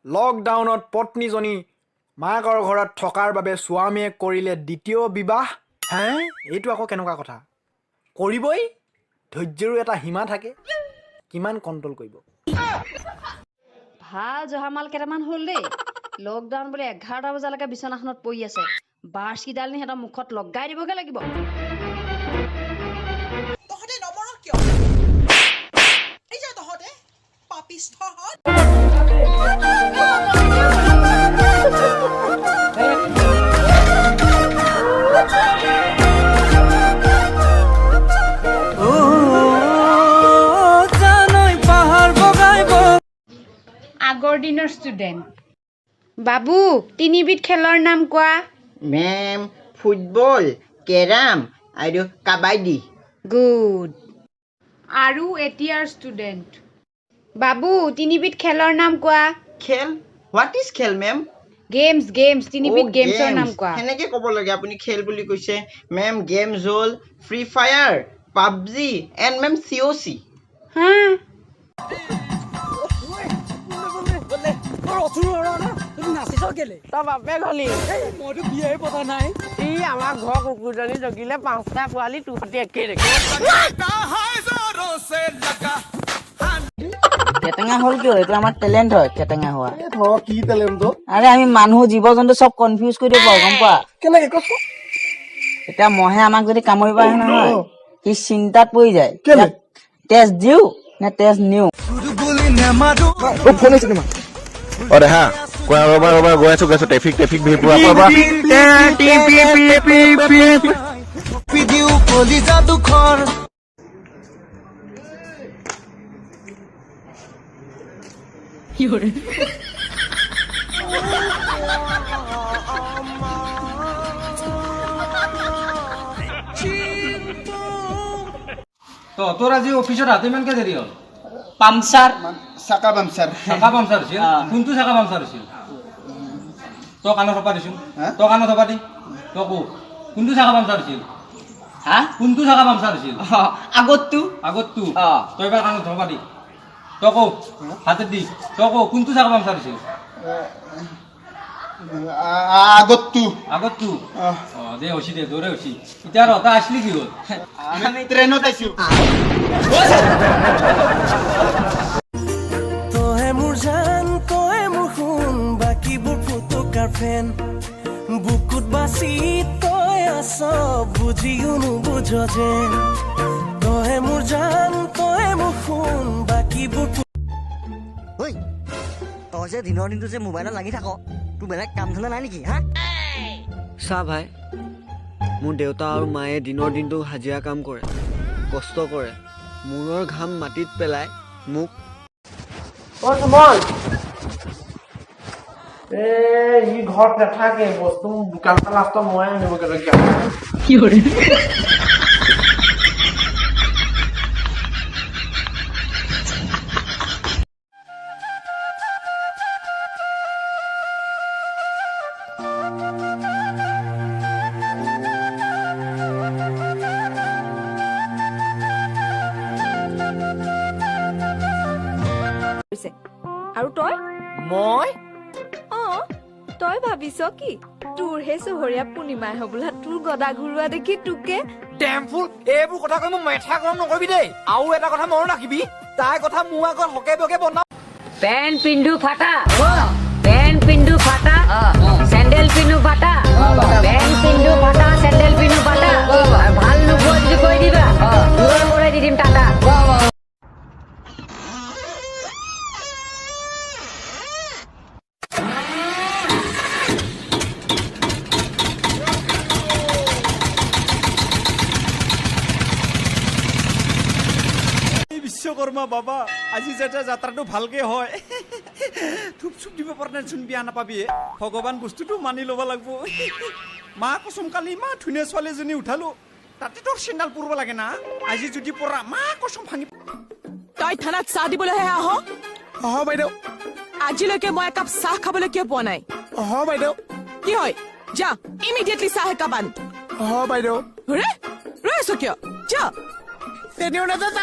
লকডাউনত পত্নীজনী মাকৰ ঘৰত থকাৰ বাবে স্বামীয়ে কৰিলে দ্বিতীয় বিবাহ। হে এইটো আকৌ কেনেকুৱা কথা? কৰিবই, ধৈৰ্যৰো এটা সীমা থাকে। কিমান কণ্ট্ৰল কৰিব? ভাল জহামাল কেইটামান হ'ল দেই। লকডাউন বুলি 11টা বজালৈকে বিচনাখনত পৰি আছে। বাৰ্ছ কিডাল নি সিহঁতৰ মুখত লগাই দিবগে লাগিব। তহঁতে নমৰ কিয়? এই যে তহঁতে পাপিষ্ঠহঁত। আগৰ দিনৰ ষ্টুডেণ্ট। বাবু, তিনিবিধ খেলৰ নাম কোৱা। মেম, ফুটবল, কেৰাম আৰু কাবাডী। গুড। আৰু এতিয়াৰ ষ্টুডেণ্ট। বাবু, তিনিবিধ খেলৰ নাম কোৱা। খেল? হোৱাট ইজ খেল মেম? গেমছ গেমছ, তিনিবিধ গেমছৰ নাম কোৱা। সেনেকে ক'ব লাগে, আপুনি খেল বুলি কৈছে। মেম, গেমছ হ'ল free fire, PUBG and ma'am COC। হা? কেটেঙা হল কিয়? এইটো আমাৰ টেলেণ্ট হয় কেটেঙা হোৱা। কি টেলেণ্ট? আৰে আমি মানুহ জীৱ জন্তু চব কনফিউজ কৰি দিব পাৰো, গম পোৱা? কেনেকে কচোন? এতিয়া মহে আমাক যদি কামুৰিব আহে নহয়, সি চিন্তাত পৰি যায়। কেলে? তেজ দিও নে তেজ নিও। দেহা ৰবা গৈ আছো ট্ৰেফিক ভিৰ পুৰা তোৰ আজি অফিচত হাতে ইমানকে দেৰি হ'ল? পামচাৰ চাকা পামচাৰ হৈছিল? কোনটো চাকা পামচাৰ হৈছিল? তই কাণত থপা দিছোন, তই কাণত থপা দি তই কো কোনটো চাকা পামচাৰ হৈছিল? হা? কোনটো চাকা পামচাৰ হৈছিল? আগতটো তই এবাৰ কাণত থপা দি তই কো হাতে দি তই কো কোনটো চাকা পামচাৰ হৈছিল? আগতটো দে হৈছি দে দৌৰে হৈছি। এতিয়া আৰু তই আসলি কি হ'ল? আমি ট্ৰেইনত আইছো। তই মোৰ জান, তই মোৰ সোণ, বাকীবোৰ ফুটুকাৰ ফেন। বুকুত বাচি তই আছ, বুজিও নুবুজ যেন। তই মোৰ জান, তই মোৰ সোণ, বাকীবোৰ। ঐ, তই যে দিনৰ দিনটো যে মোবাইলত লাগি থাক, তোৰ বেলেগ কাম ধন্দা নাই নেকি? হা? চা ভাই, মোৰ দেউতা আৰু মায়ে দিনৰ দিনটো হাজিৰা কাম কৰে, কষ্ট কৰে, মূৰৰ ঘাম মাটিত পেলাই মোক। সি ঘৰত নাথাকে, বস্তু দোকানৰ লাষ্টত মই আনিবগে লগীয়া। কি হ'ল? আৰু তই? মই তই ভাবিছ কি তোৰহে চহৰীয়া পূৰ্ণিমাই হবলা তোৰ গদা ঘূৰোৱা দেখি তোকে টেম্পুল এইবোৰ কথা কৈ মোক মেথা গৰম নকৰিবি দেই। আৰু এটা কথা মনত ৰাখিবি, তাই কথা মোৰ আগত হকে বকে বনাও। পেন পিন্ধু ফাটা, পেন পিন্ধু ফাটা, চেন্ডেল পিন্ধু ফাটা, পেন পিন্ধু ফাটা, চেন্ডেল পিন্ধু ফাটা। ভাল নোপোৱা যদি কৈ দিবা, দূৰৰ পৰাই দি দিম টাটা। বিশ্বকৰ্মা বাবা, আজি যাতে যাত্ৰাটো ভালকে হয়। থুপ চুপ দিব পৰা নাই চোন, বিয়া নাপাবি। ভগৱান বস্তুটো মানি ল'ব লাগিব। মা কচোন, কালি ইমান ধুনীয়া ছোৱালীজনী উঠালো, তাতে তোৰ চেণ্ডাল পৰব লাগে না। আজি যদি পৰা মা কচোন ভাঙি। তই থানাত চাহ দিবলৈহে আহ? বাইদেউ। আজিলৈকে মই একাপ চাহ খাবলৈ কিয় পোৱা নাই? বাইদেউ। কি হয়? যা ইমিডিয়েটলি চাহ একাপ আন। বাইদেউ। ৰৈ আছ কিয়? যা।